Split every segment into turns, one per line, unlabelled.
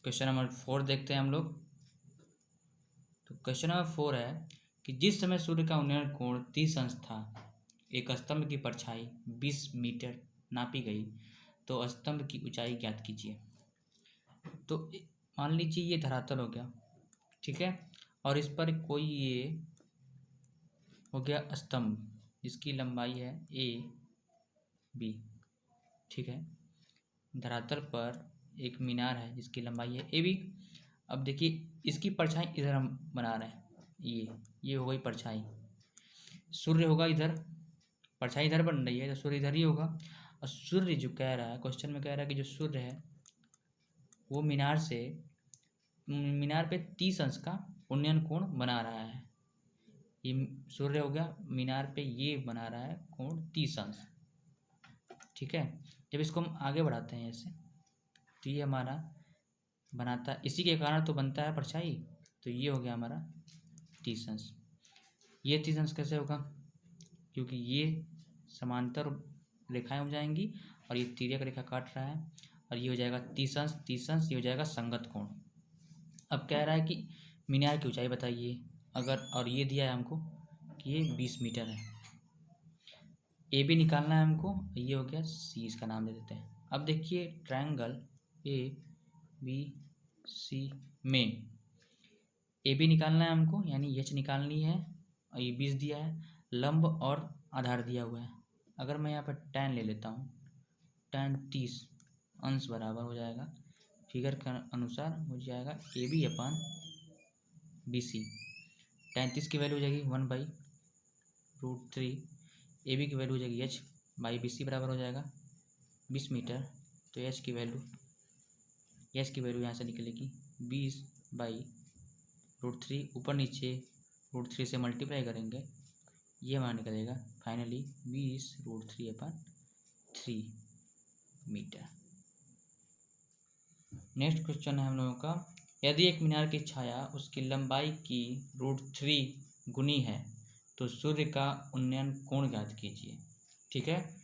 Question number 4 देखते हैं हम लोग। तो क्वेश्चन नंबर 4 है कि जिस समय सूर्य का उन्नयन कोण 30 अंश था, एक स्तंभ की परछाई 20 मीटर नापी गई, तो स्तंभ की ऊंचाई ज्ञात कीजिए। तो मान लीजिए ये धरातल हो गया, ठीक है, और इस पर कोई ये हो गया स्तंभ जिसकी लंबाई है ए बी, ठीक है। धरातल पर एक मीनार है जिसकी लंबाई है ए बी। अब देखिए इसकी परछाई इधर हम बना रहे हैं, ये हो गई परछाई, सूर्य होगा इधर, परछाई इधर बन रही है तो सूर्य इधर ही होगा। और सूर्य जो कह रहा है, क्वेश्चन में कह रहा है कि जो सूर्य है वो मीनार पे 30 अंश का उन्नयन कोण बना रहा है। ये सूर्य हो गया, मीनार पे ये बना रहा है कोण 30 अंश, ठीक है। जब इसको हम आगे बढ़ाते हैं ऐसे तो ये हमारा बनाता, इसी के कारण तो बनता है परछाई। तो ये हो गया हमारा 30 अंश। ये 30 अंश कैसे होगा, क्योंकि ये समांतर रेखाएं हो जाएंगी और ये तिर्यक रेखा काट रहा है, और ये हो जाएगा 30 अंश, 30 अंश, ये हो जाएगा संगत कोण। अब कह रहा है कि मीनार की ऊंचाई बताइए अगर, और ये दिया है हमको कि ये 20 मीटर है। ए बी निकालना है हमको, ये हो गया सी, इसका नाम दे देते हैं। अब देखिए ट्रायंगल ए बी सी में ए बी निकालना है हमको, यानी एच निकालनी है, और ये 20 दिया है, लंब और आधार दिया हुआ है। अगर मैं यहाँ पर tan ले लेता हूँ, tan 30 अंश बराबर हो जाएगा, फिगर के अनुसार हो जाएगा A B upon B C. tan 30 की वैल्यू हो जाएगी 1/√3, ए बी की वैल्यू हो जाएगी एच बाई बी सी बराबर हो जाएगा 20 मीटर। तो एच की वैल्यू यहाँ से निकलेगी 20/√3, ऊपर नीचे √3 से मल्टीप्लाई करेंगे, ये हमारा निकलेगा फाइनली 20√3/3 मीटर। नेक्स्ट क्वेश्चन है हम लोगों का, यदि एक मीनार की छाया उसकी लंबाई की √3 गुनी है तो सूर्य का उन्नयन कोण ज्ञात कीजिए, ठीक है।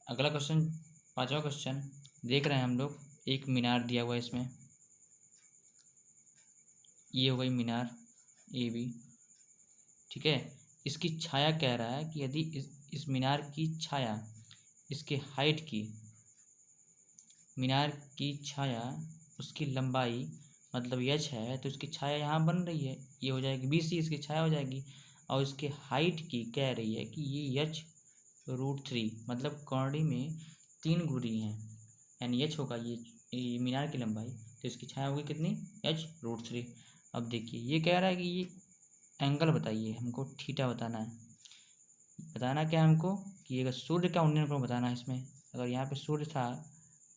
अगला क्वेश्चन, 5वां क्वेश्चन देख रहे हैं हम लोग। एक मीनार दिया हुआ है इसमें, ये हो गई मीनार ए बी, ठीक है। इसकी छाया कह रहा है कि यदि इस मीनार की छाया, इसके हाइट की, मीनार की छाया उसकी लंबाई मतलब एच है, तो इसकी छाया यहाँ बन रही है, ये हो जाएगी बी सी, इसकी छाया हो जाएगी। और इसके हाइट की कह रही है कि ये h√3, मतलब कौड़ी में 3 गुनी है, यानी एच होगा ये मीनार की लंबाई, तो इसकी छाया होगी कितनी, h√3। अब देखिए ये कह रहा है कि ये एंगल बताइए, हमको थीटा बताना है। बताना क्या है हमको कि अगर सूर्य का उन्नयन कोण बताना है इसमें, अगर यहाँ पे सूर्य था,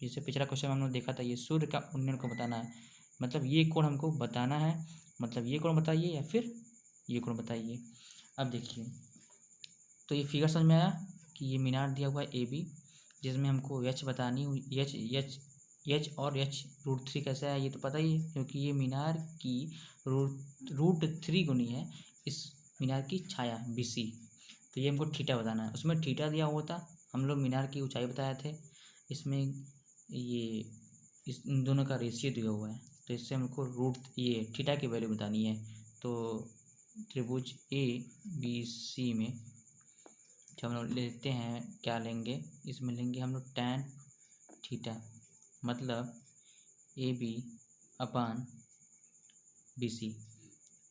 जैसे पिछला क्वेश्चन हमने देखा था, ये सूर्य का उन्नयन कोण बताना है, मतलब ये कोण हमको बताना है, मतलब ये कोण बताइए या फिर ये कोण बताइए। अब देखिए तो ये फिगर समझ में आया कि ये मीनार दिया हुआ है ए बी, जिसमें हमको एच बतानी हुई, एच और h√3 कैसे आया ये तो पता ही है, क्योंकि ये मीनार की √3 गुनी है इस मीनार की छाया बी सी। तो ये हमको थीटा बताना है, उसमें थीटा दिया हुआ था, हम लोग मीनार की ऊंचाई बताए थे, इसमें ये इन दोनों का रेशियो दिया हुआ है, तो इससे हमको ये थीटा की वैल्यू बतानी है। तो त्रिभुज ए बी सी में जब हम लोग लेते हैं क्या लेंगे, इसमें लेंगे हम लोग tan थीटा, मतलब ए बी अपान बी सी,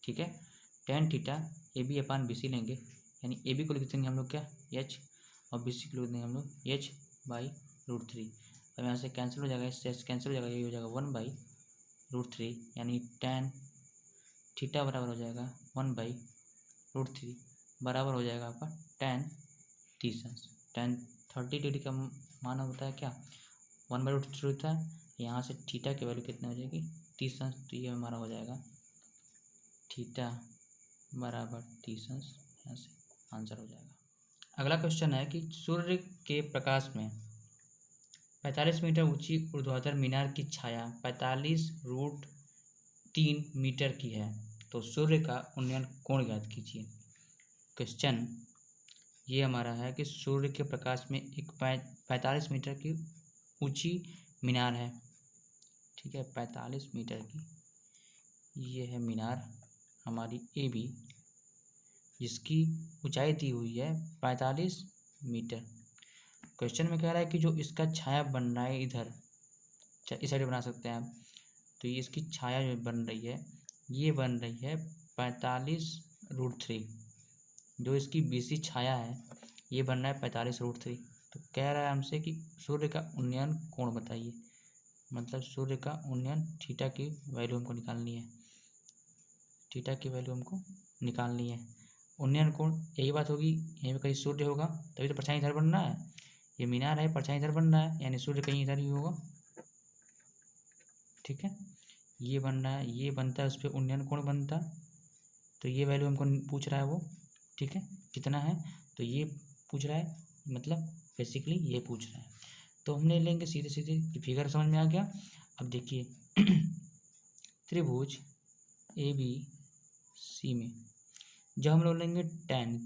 ठीक है। tan theta A B upon B C लेंगे, यानी ए बी को लिख देंगे हम लोग क्या एच, और बी सी को लिख देंगे हम लोग h/√3। अब यहाँ से कैंसिल हो जाएगा, इससे कैंसिल हो जाएगा, ये हो जाएगा 1/√3, यानी tan थीटा बराबर हो जाएगा 1/√3 बराबर हो जाएगा आपका tan 30 अंश। tan 30 डिग्री का मान होता है क्या 1/√3 होता है, यहाँ से थीटा की वैल्यू कितना हो जाएगी 30 अंश, तो ये हमारा हो जाएगा थीटा बराबर 30 अंश, यहाँ से आंसर हो जाएगा। अगला क्वेश्चन है कि सूर्य के प्रकाश में 45 मीटर ऊंची ऊर्ध्वाधर मीनार की छाया 45√3 मीटर की है, तो सूर्य का उन्नयन कोण ज्ञात कीजिए। क्वेश्चन ये हमारा है कि सूर्य के प्रकाश में एक 45 मीटर की ऊंची मीनार है, ठीक है, 45 मीटर की ये है मीनार हमारी AB, जिसकी ऊंचाई दी हुई है 45 मीटर। क्वेश्चन में कह रहा है कि जो इसका छाया बन रहा है इधर, इस साइड बना सकते हैं आप, तो ये इसकी छाया जो बन रही है ये बन रही है 45√3। जो इसकी BC छाया है ये बन रहा है 45√3। तो कह रहा है हमसे कि सूर्य का उन्नयन कोण बताइए, मतलब सूर्य का उन्नयन थीटा की वैल्यू हमको निकालनी है, थीटा की वैल्यू हमको निकालनी है। उन्नयन कोण यही बात होगी, यहीं पे कहीं सूर्य होगा तभी तो परछाई इधर बन रहा है, ये मीनार है परछाई इधर बन रहा है, यानी सूर्य कहीं इधर ही होगा। ठीक है, ये बन रहा है, ये बनता है, उस पर उन्नयन कोण बनता, तो ये वैल्यू हमको पूछ रहा है वो। ठीक है, कितना है, तो ये पूछ रहा है, मतलब बेसिकली ये पूछ रहा है। तो हम ले लेंगे सीधे सीधे, फिगर समझ में आ गया। अब देखिए त्रिभुज ABC में जब हम लोग लेंगे tan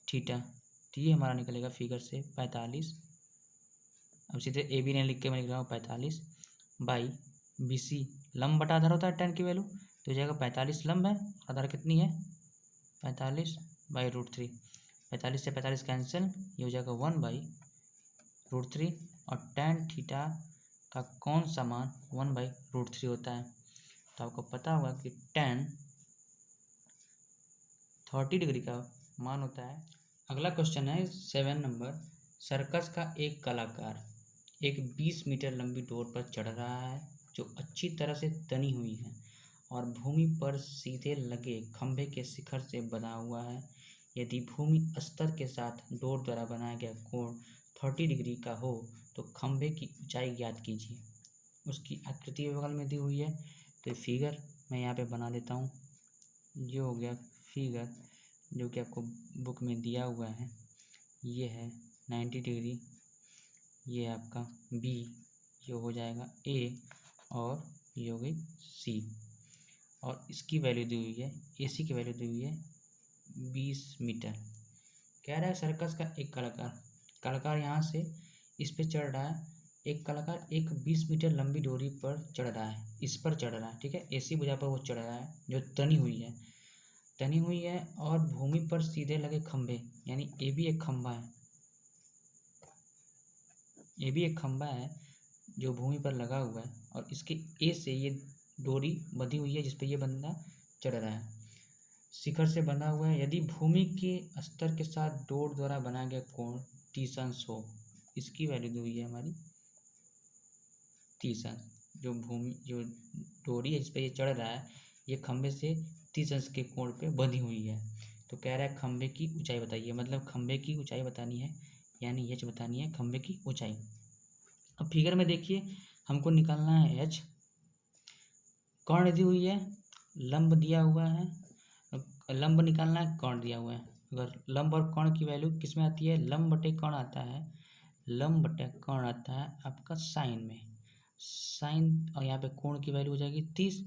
थीटा, तो ये हमारा निकलेगा फिगर से 45। अब सीधे AB ने लिख के मैं लिख रहा हूँ 45 बाई BC, लंब बटा आधार होता है tan की वैल्यू, तो हो जाएगा 45 लंब है, आधार कितनी है 45/√3। 45 से 45 कैंसिल, ये हो जाएगा 1/√3। और tan थीटा का कौन सा मान 1/√3 होता है, तो आपको पता होगा कि tan 30 डिग्री का मान होता है। अगला क्वेश्चन है 7 नंबर, सर्कस का एक कलाकार एक 20 मीटर लंबी डोर पर चढ़ रहा है जो अच्छी तरह से तनी हुई है और भूमि पर सीधे लगे खंभे के शिखर से बंधा हुआ है। यदि भूमि स्तर के साथ डोर द्वारा बनाया गया कोण 30 डिग्री का हो तो खंभे की ऊंचाई ज्ञात कीजिए। उसकी आकृति बगल में दी हुई है, तो फिगर मैं यहाँ पे बना देता हूँ। ये हो गया फिगर जो कि आपको बुक में दिया हुआ है, ये है 90 डिग्री, ये आपका B, ये हो जाएगा A, और ये हो गई C, और इसकी वैल्यू दी हुई है, AC की वैल्यू दी हुई है 20 मीटर। कह रहा है सर्कस का एक कलाकार यहाँ से इस पे चढ़ रहा है, एक कलाकार एक 20 मीटर लंबी डोरी पर चढ़ रहा है, इस पर चढ़ रहा है। ठीक है, AC भुजा पर वो चढ़ रहा है जो तनी हुई है और भूमि पर सीधे लगे खंभे, यानी AB एक खंभा है, AB एक खंभा है जो भूमि पर लगा हुआ है, और इसके A से ये डोरी बंधी हुई है जिस पे ये बंदा चढ़ रहा है, शिखर से बंधा हुआ है। यदि भूमि के स्तर के साथ डोर द्वारा बनाया गया कोण 30 अंश हो, इसकी वैल्यू दी हुई है हमारी 30 अंश। जो डोरी है जिस पे ये चढ़ रहा है, ये खंभे से 30 अंश के कोण पे बंधी हुई है। तो कह रहा है खंभे की ऊंचाई बताइए, मतलब खंभे की ऊंचाई बतानी है, यानी h बतानी है खंभे की ऊंचाई। अब फिगर में देखिए हमको निकालना है h, कर्ण दी हुई है, लंब दिया हुआ है, लंब निकालना है, कर्ण दिया हुआ है। अगर लंब और कर्ण की वैल्यू किस में आती है, लंब बटे कर्ण आता है, लंब बटे कर्ण आता है आपका साइन में, साइन, और यहाँ पे कोण की वैल्यू हो जाएगी 30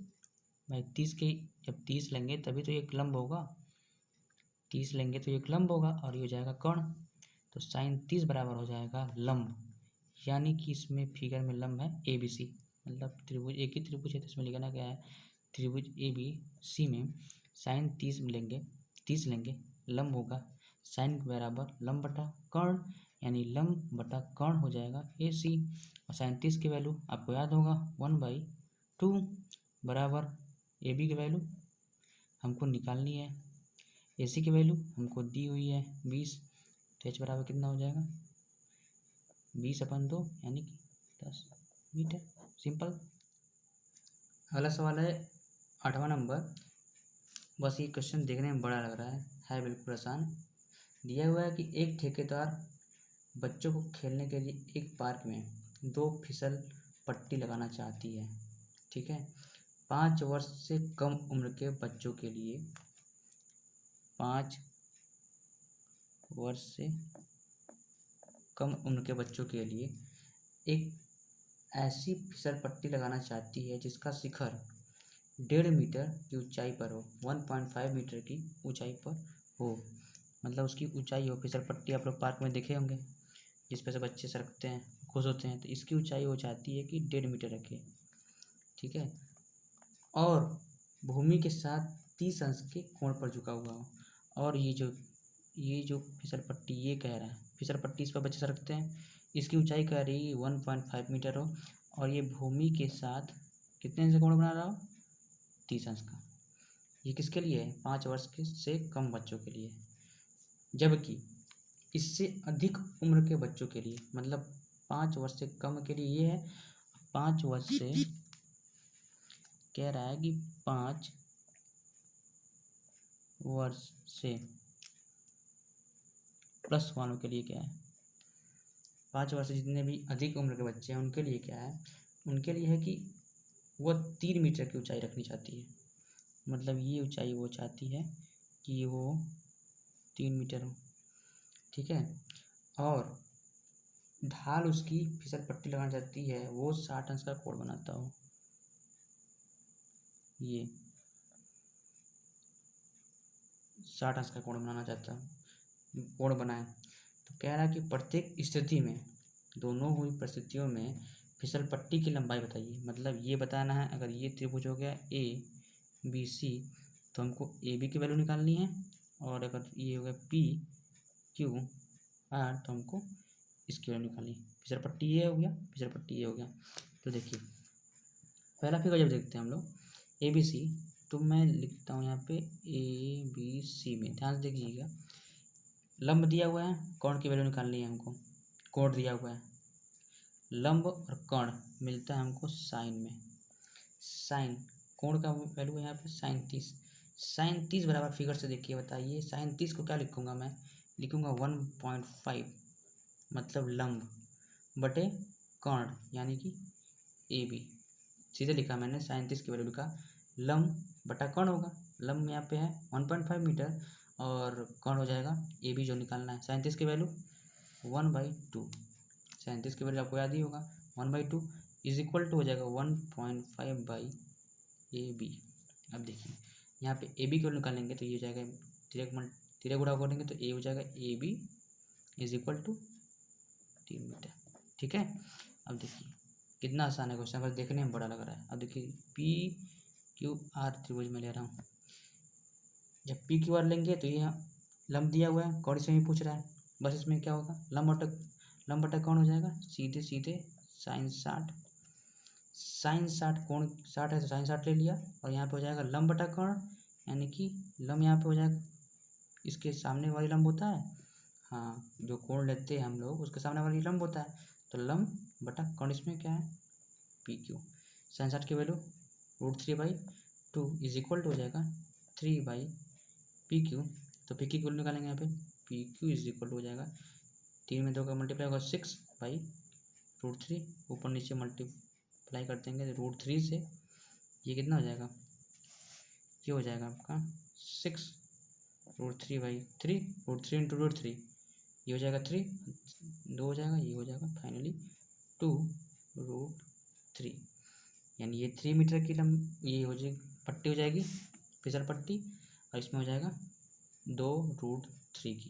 भाई 30 के, जब 30 लेंगे तभी तो एक लंब होगा, 30 लेंगे तो एक लंब होगा, और ये हो जाएगा कर्ण, तो साइन 30 बराबर हो जाएगा लंब, यानी कि इसमें फिगर में लंब है ABC, मतलब त्रिभुज एक ही त्रिभुज है तो इसमें लिखना क्या है, त्रिभुज ABC में साइन 30 लेंगे, 30 लेंगे, लंब होगा साइन बराबर लंब बटा कर्ण, यानी लंब बटा कर्ण हो जाएगा AC, और साइन 30 की वैल्यू आपको याद होगा 1/2 बराबर AB की वैल्यू हमको निकालनी है, AC की वैल्यू हमको दी हुई है 20, तो H बराबर कितना हो जाएगा 20/2, यानी कि 10 मीटर। सिंपल। अगला सवाल है 8वां नंबर, बस ये क्वेश्चन देखने में बड़ा लग रहा है बिल्कुल आसान। दिया हुआ है कि एक ठेकेदार बच्चों को खेलने के लिए एक पार्क में 2 फिसल पट्टी लगाना चाहती है। ठीक है, 5 वर्ष से कम उम्र के बच्चों के लिए, 5 वर्ष से कम उम्र के बच्चों के लिए एक ऐसी फिसल पट्टी लगाना चाहती है जिसका शिखर 1.5 मीटर की ऊंचाई पर हो, 1.5 मीटर की ऊंचाई पर हो, मतलब उसकी ऊंचाई हो। फिसल पट्टी आप लोग पार्क में देखे होंगे जिस पर से बच्चे सरकते हैं, खुश होते हैं, तो इसकी ऊंचाई वो चाहती है कि 1.5 मीटर रखे। ठीक है, और भूमि के साथ 30 अंश के कोण पर झुका हुआ हो। और ये जो फिसल पट्टी ये कह रहा है, फिसल पट्टी इस पर बच्चे रखते हैं, इसकी ऊंचाई कह रही है 1.5 मीटर हो और ये भूमि के साथ कितने अंश का कोण बना रहा हो, 30 अंश का। ये किसके लिए है, 5 वर्ष के से कम बच्चों के लिए। जबकि इससे अधिक उम्र के बच्चों के लिए, मतलब 5 वर्ष से कम के लिए ये है, 5 वर्ष से कह रहा है कि 5 वर्ष से प्लस वालों के लिए क्या है, 5 वर्ष से जितने भी अधिक उम्र के बच्चे हैं उनके लिए क्या है, उनके लिए है कि वह 3 मीटर की ऊंचाई रखनी चाहती है। मतलब ये ऊंचाई वो चाहती है कि वो 3 मीटर हो, ठीक है। और ढाल उसकी फिसल पट्टी लगाना चाहती है वो 60 अंश का कोण बनाता हो। ये 60 अंश का कोण बनाना चाहता है, कोण बनाए। तो कह रहा है कि प्रत्येक स्थिति में, दोनों हुई परिस्थितियों में फिसल पट्टी की लंबाई बताइए। मतलब ये बताना है, अगर ये त्रिभुज हो गया ABC तो हमको AB की वैल्यू निकालनी है, और अगर ये हो गया PQR तो हमको इसकी वैल्यू निकालनी है। फिसल पट्टी ये हो गया, फिसल पट्टी ये हो गया। तो देखिए पहला फिगर जब देखते हैं हम लोग ABC, तो मैं लिखता हूँ यहाँ पे ABC में, ध्यान से देखिएगा, लंब दिया हुआ है, कोण की वैल्यू निकालनी है हमको, कोण दिया हुआ है, लंब और कोण मिलता है हमको साइन में। साइन कोण का वैल्यू है यहाँ पे साइन 30, साइन 30 बराबर फिगर से देखिए, बताइए साइन 30 को क्या लिखूंगा मैं, लिखूंगा 1.5 मतलब लंब बटे कोण यानी कि AB। सीधे लिखा मैंने, साइन 30 की वैल्यू लिखा, लंब बटा कोण होगा, लंब यहाँ पे है 1.5 मीटर और कोण हो जाएगा AB जो निकालना है, साइन 30 की वैल्यू 1/2, साइन 30 की वैल्यू आपको याद ही होगा 1/2 इज इक्वल टू हो जाएगा 1.5/AB। अब देखिए यहाँ पे AB की वैल्यू निकालेंगे तो ये हो जाएगा तिरक गुणा करेंगे तो ए हो जाएगा AB is equal to 3 meter, ठीक है। अब देखिए कितना आसान है क्वेश्चन, बस देखने में बड़ा लग रहा है। अब देखिए PQR त्रिभुज में ले रहा हूँ, जब PQR लेंगे तो ये लंब दिया हुआ है, कोण इसमें भी पूछ रहा है, बस इसमें क्या होगा, लंब बटा कोण हो जाएगा, सीधे सीधे साइन 60, साइन 60 कोण 60 है तो साइन 60 ले लिया, और यहाँ पे हो जाएगा लंब बटा कोण, यानी कि लंब यहाँ पे हो जाएगा, इसके सामने वाली लंब होता है, हाँ जो कोण लेते हैं हम लोग उसके सामने वाली लंब होता है, तो लंब बटा कोण इसमें क्या है PQ। साइन 60 की वैल्यू √3/2 इज इक्वल टू हो जाएगा 3/PQ। तो PQ की वैल्यू निकालेंगे यहाँ पे, PQ इज इक्वल टू हो जाएगा 3 में 2 का मल्टीप्लाई होगा 6/√3, ऊपर नीचे मल्टीप्लाई कर देंगे तो √3 से ये कितना हो जाएगा, ये हो जाएगा आपका 6√3/3, √3 इंटू √3 ये हो जाएगा 3, 2 हो जाएगा, ये हो जाएगा फाइनली 2√3, यानी ये 3 मीटर की ये हो जाएगी पट्टी हो जाएगी फिसल पट्टी, और इसमें हो जाएगा 2√3 की।